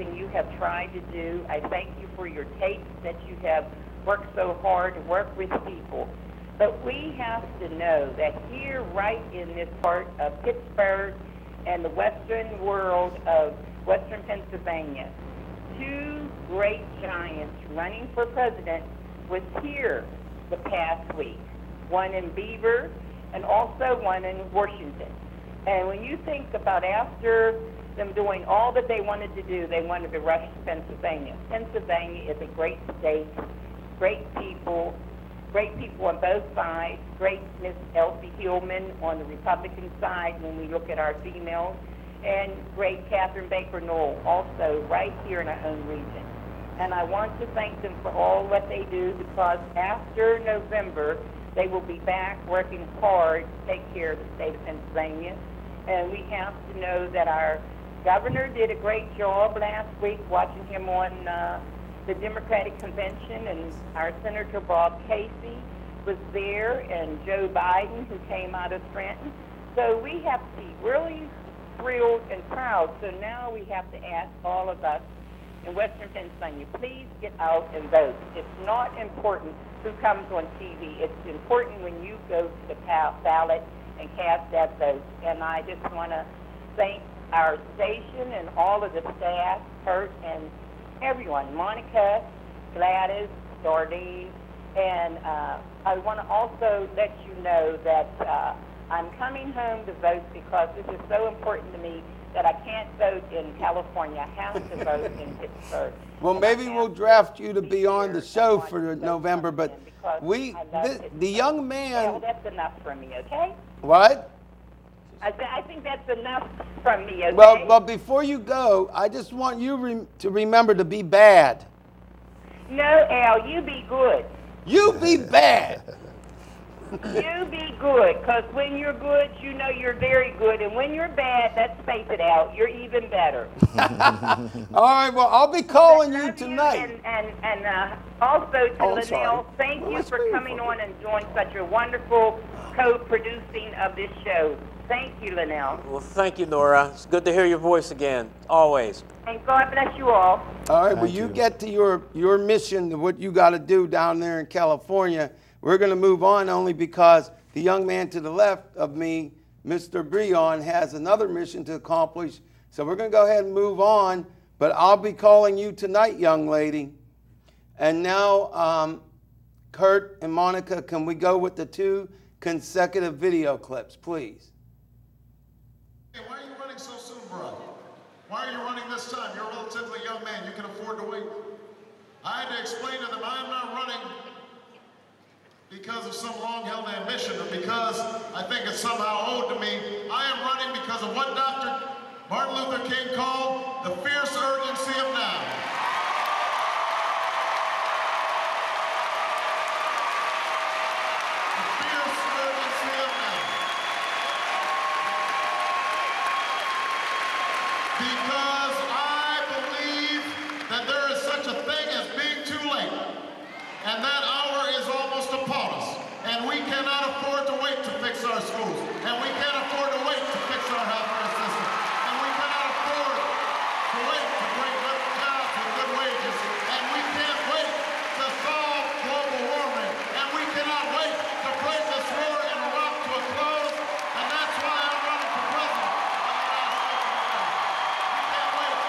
everything you have tried to do. I thank you for your tapes that you have worked so hard to work with people. But we have to know that here, right in this part of Pittsburgh and the western world of western Pennsylvania, two great giants running for president was here the past week, one in Beaver and also one in Washington. And when you think about after them doing all that they wanted to do, they wanted to rush to Pennsylvania. Pennsylvania is a great state, great people on both sides, great Miss Elsie Hillman on the Republican side when we look at our females, and great Catherine Baker Knoll also right here in our own region. And I want to thank them for all what they do, because after November, they will be back working hard to take care of the state of Pennsylvania. And we have to know that our governor did a great job last week, watching him on the Democratic Convention, and our Senator Bob Casey was there, and Joe Biden, who came out of Trenton. So we have to be really thrilled and proud. So now we have to ask all of us in Western Pennsylvania, please get out and vote. It's not important who comes on TV. It's important when you go to the ballot and cast that vote. And I just want to thank our station and all of the staff, Kurt and everyone, Monica, Gladys, Darlene, and I want to also let you know that I'm coming home to vote because this is so important to me that I can't vote in California. I have to vote in Pittsburgh. Well, maybe we'll draft you to be on the show for November, but the young man... Well, that's enough from me, okay? What? I think that's enough from me, okay? Well, but before you go, I just want you to remember to be bad. No, Al, you be good. You be bad. You be good, because when you're good, you know you're very good. And when you're bad, let's face it out, you're even better. All right, well, I'll be calling you tonight. And also to Linnell, thank you for coming on and doing such a wonderful co-producing of this show. Thank you, Linnell. Well, thank you, Nora. It's good to hear your voice again, always. And God bless you all. All right, well, you get to your mission, what you got to do down there in California. We're going to move on only because the young man to the left of me, Mr. Breon, has another mission to accomplish. So we're going to go ahead and move on, but I'll be calling you tonight, young lady. And now, Kurt and Monica, can we go with the 2 consecutive video clips, please? Hey, why are you running so soon, bro? Why are you running this time? You're a relatively young man. You can afford to wait. I had to explain to them I'm not running because of some long-held ambition or because I think it's somehow owed to me. I am running because of what Dr. Martin Luther King called the fierce urgency of now. The fierce urgency of now. Because I believe that there is such a thing as being too late. And that hour is almost upon us. And we cannot afford to wait to fix our schools. And we can't afford to wait to fix our healthcare system. And we cannot afford to wait to bring good jobs with good wages. And we can't wait to solve global warming. And we cannot wait to bring this war in Iraq to a close. And that's why I'm running for president. We can't wait.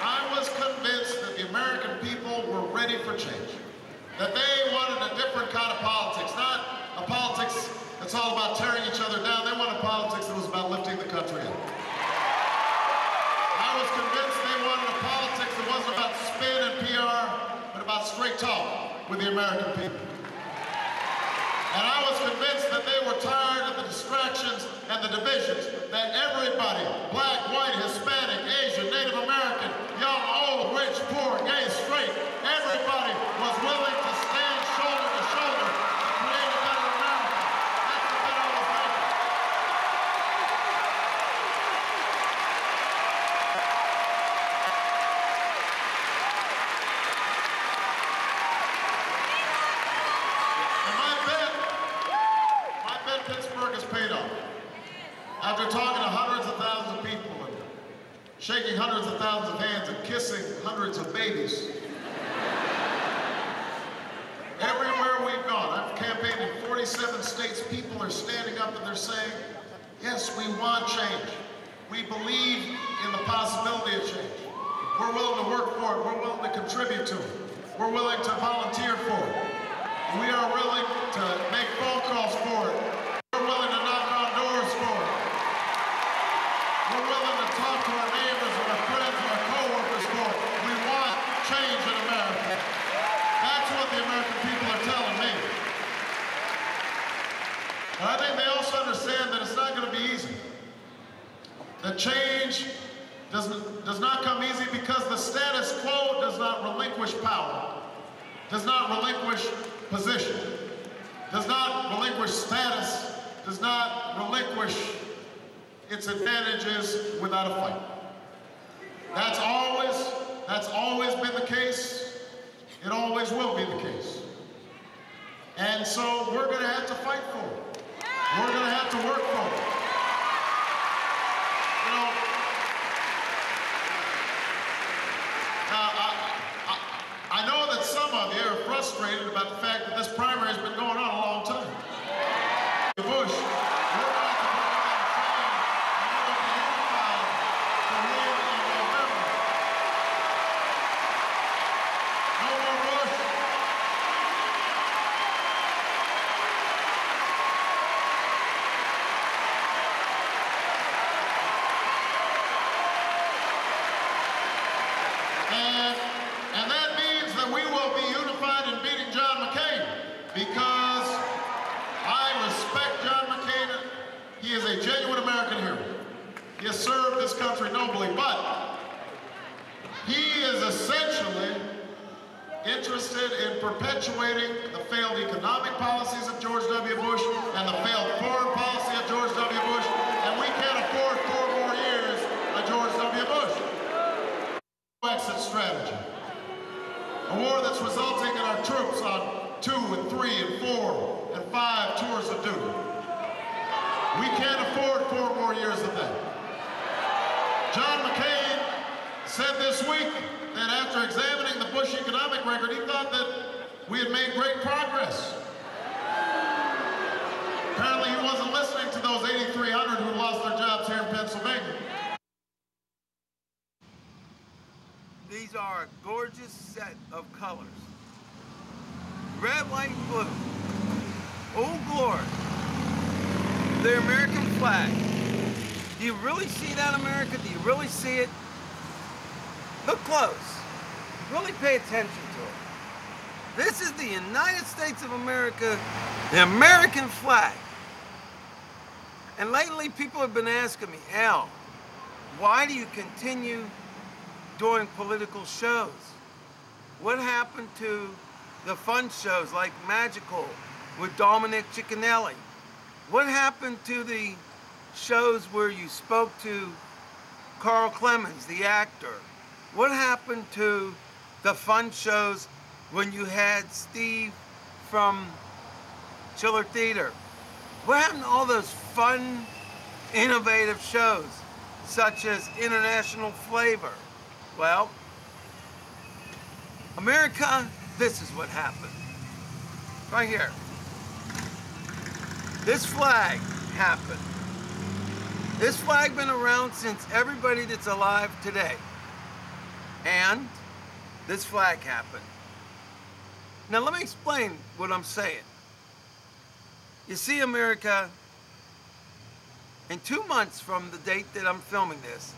I was convinced that the American people were ready for change. That they wanted a different kind of politics, not a politics that's all about tearing each other down. They wanted politics that was about lifting the country up. I was convinced they wanted a politics that wasn't about spin and PR, but about straight talk with the American people. And I was convinced that they were tired of the distractions and the divisions, that everybody, black, white, Hispanic, Asian, Native American, young, old, rich, poor, gay, straight, everybody was willing to stand shoulder to shoulder to create a better America. That's the bet I was making. after talking to hundreds of thousands of people and shaking hundreds of thousands of hands and kissing hundreds of babies, everywhere we've gone, I've campaigned in 47 states, people are standing up and they're saying, yes, we want change. We believe in the possibility of change. We're willing to work for it. We're willing to contribute to it. We're willing to volunteer for it. We are willing to make phone calls for it. We're willing to knock on doors for it. We're willing to talk to our neighbors and our friends and our co-workers for it. We want change in America. That's what the American people are telling me. And I think they also understand that it's not going to be easy. That change does not come easy because the status quo does not relinquish power, does not relinquish position, does not relinquish status, does not relinquish its advantages without a fight. That's always been the case. It always will be the case. And so we're going to have to fight for it. We're going to have to work for it. You know, I know that some of you are frustrated about the fact that this primary has been going on a long time. Bush, we're going to have to bring about a change, and we're going to be unified to win in November. No more Bush. And that means that we will be unified in beating John McCain, because I respect John McCain. He is a genuine American hero. He has served this country nobly, but he is essentially interested in perpetuating the failed economic policies of George W. Bush and the failed foreign policy of George W. Bush, and we can't afford 4 more years of George W. Bush. Exit strategy. A war that's resulting in our troops on 2 and 3 and 4 and 5 tours of duty. We can't afford 4 more years of that. John McCain said this week that after examining the Bush economic record, he thought that we had made great progress. Apparently he wasn't listening to those 8,300 who lost their jobs here in Pennsylvania. These are a gorgeous set of colors. Red, white, and blue. Old glory. The American flag. Do you really see that, America? Do you really see it? Look close. Really pay attention to it. This is the United States of America, the American flag. And lately people have been asking me, Al, why do you continue doing political shows? What happened to the fun shows like Magical with Dominic Ciccinelli? What happened to the shows where you spoke to Carl Clemens, the actor? What happened to the fun shows when you had Steve from Chiller Theater? What happened to all those fun, innovative shows such as International Flavor? Well, America, this is what happened. Right here. This flag happened. This flag been around since everybody that's alive today. And this flag happened. Now let me explain what I'm saying. You see, America, in 2 months from the date that I'm filming this,